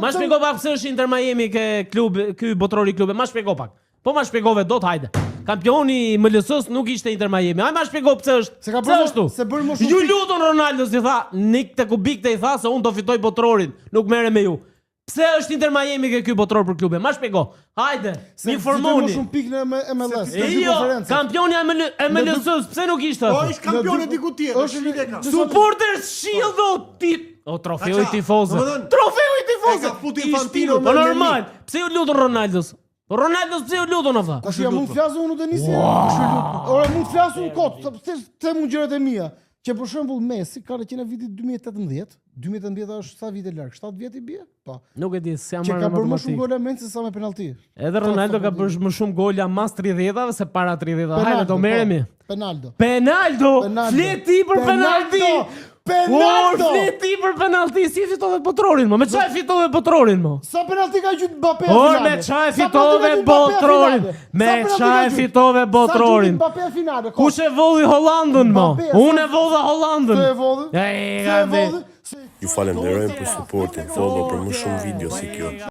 Ma shpjego pak pse është Inter Miami ke klub, ky botrori klube, ma shpjego pak. Po ma shpjegove dot, hajde. Kampioni i MLS-s nuk ishte Inter Miami. Hajde ma shpjego pse është. Se ka pse është. se bën më shumë. Ju luton Ronaldo si tha, nik te kubikte i tha se unë do fitoj botrorin, nuk merrem me ju. Pse është Inter Miami ke ky botror për klube? Ma shpjego. Hajde, më informoni. Më shumë pikë në MLS. Jo, kampioni i MLS-s pse nuk ishte? Po ish kampioni diku tjetër. Është lidhje ka. Supporters Shield o trofeu i tifozëve. Trofeu i tifozëve. Futi Infantino. Po normal. Pse ju luton Ronaldos? Ronaldos pse ju luton ata? Tash ja mund të flasë unë Denisi. Ora mund të flasë unë kot, të mund gjërat e mia. Që për shembull Messi ka qenë viti 2018. 2018 është sa vite larg? 7 vjet i bie? Po. Nuk e di, s'jam Që marrë ka bërë më matematikë. shumë gola Messi se sa me penallti. Edhe Ronaldo ka bërë më shumë gola mas 30-ave se para 30-ave. Hajde do merremi. Penaldo. Penaldo. Fleti për penalti. Penaldo. Fleti për penalti, si fitove botrorin mo? Me çfarë fitove botrorin mo? Sa penalti ka gjuajtur Mbappé? Me çfarë fitove botrorin? Me çfarë fitove botrorin? Mbappé në finale. Kush e vodhi Hollandën mo? Unë e vodha Hollandën. Të e vodhi? Ju Ju falenderojmë për suportin, follow për më shumë video si kjo.